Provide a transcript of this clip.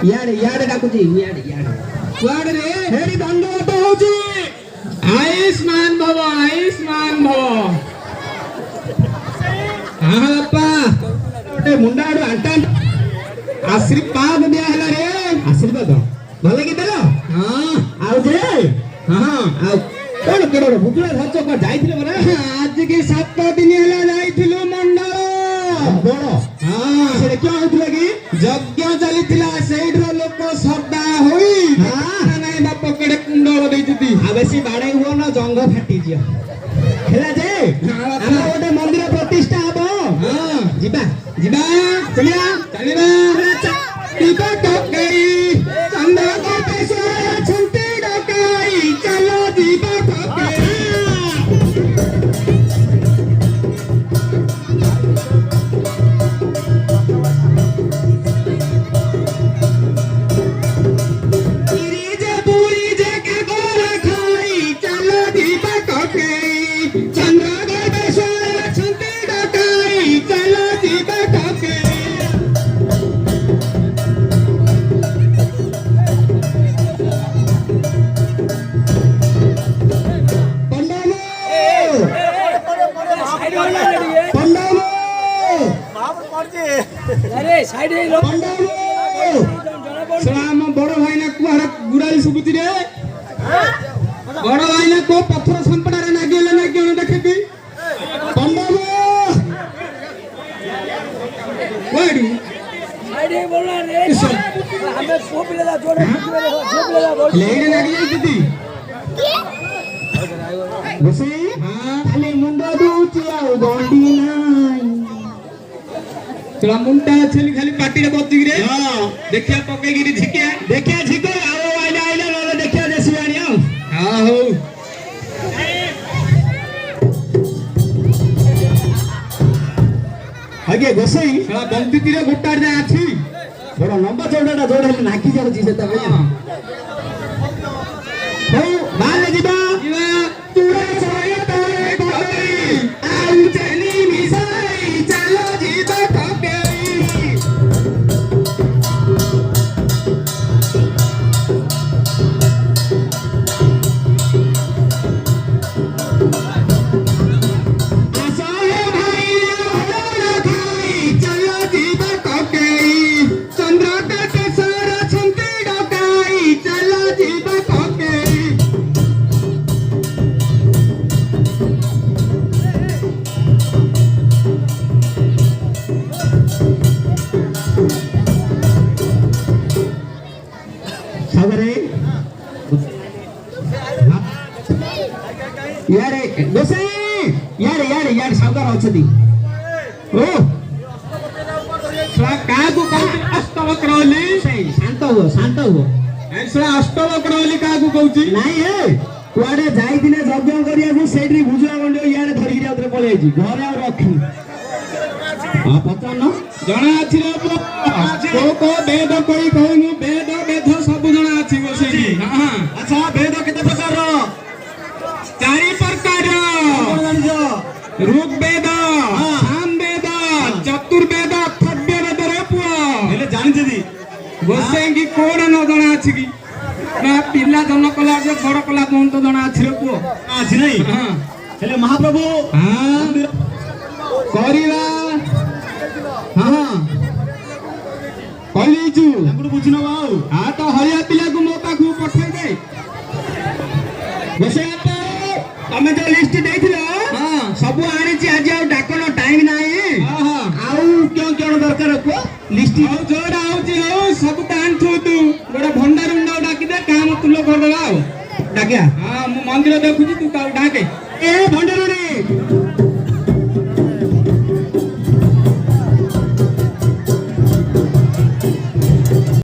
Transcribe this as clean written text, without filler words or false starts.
याडे याडे डाकुची याडे याडे कुआडे रे हेडी दंडवत होउची आयुष्मान भव हां बाप्पा ओटे मुंडाडू अंटा आशीर्वाद दिया हला रे आशीर्वाद भले कि देलो हां आउ जे हां आउ कोन केरो भुतला धरचो को जाइथिले बरा आज के 7 दिन हला जाइथिलु मंडल बड़ो हां से क्या होतला कि यज्ञ चलिथिला सेइडरो लोक श्रद्धा होई हां नाही बाप केडे कुंडल देइति आ बेसी बाडे हो न जंग फाटी जियो हेला जे हम ओटे मंदिर प्रतिष्ठा हबो हां जिबा जिबा चलिया चलिबा टीका टोकई चंदा को पैसा छुंटी डकाई चलो जीवा टोकई अरे साइड हे लो सलाम बड़ भाई ना कुआर गुराई सुबुती रे बड़ भाई ना को पत्थर संपड़ा रे नागिले ना केन देखे की पंडव वाडी साइड हे बोलना रे हमें पोपले दा जोड़े जोपले दा बोल लेडे नागी जाई दीदी बसे हां खाली मुंडा दूची आउ गोंडी नाई तोरा मुंडा छली खाली पाटी रे बत्ती रे हां देखिया पके गिरी झिकिया देखिया झिको आओ आइला आइला लो देखिया देसी आनियो हां हो आगे गोसई साला बंदी तीरे गोटार जा आछि बड़ा लंबा चौड़ाटा जोड़ हेले नाकी जाउची सेता भाई हो माने जीवा जीवा तुरा सोया तोरे कोई आउ चली मिसाई चलो जीवा यारे गोसाई यारे यारे यारे सावकार अछती ओ सला का को कहू अष्टवक्रवली शांत हो ऐसला अष्टवक्रवली का को कहूची नाही ए कुआडे जाई दिने यज्ञ करिया को सेठी भुजुआ गंडियो यारे धरि गिरा उतरे पळे आइजी घरे आ रखी आ पता न जणा अछि रे को वेद कोई कहनु वेद वेद सब जणा अछि गोसाई हां अच्छा वेद केते प्रकार रो चारि प्रकार ऋग्वेद सामवेद चतुर्वेद अथर्व वेद रे पुओ हेले जानि जदी गोसाई की कोड न जणा अछि की ना पिल्ला जन कला जे घर कला कोन तो जणा अछि रे पुओ अछि नै हां हेले महाप्रभु हां करिवा हां कहली छु हमरो बुझिनो बाऊ आ तो हरिया पिला को मो पाखु पठै दे गोसाई तमे जो लिस्ट देथिलो हां सब आनी छी आज आ डाकनो टाइम नाही हां आउ क्यों क्यों दरकार को लिस्ट जोड़ा आउची हो सब टान थू तू बड़ा भंडार उंडा डाकी दे काम तुलो कर देला डाकिया हां मु मंदिर देखुची तू डाके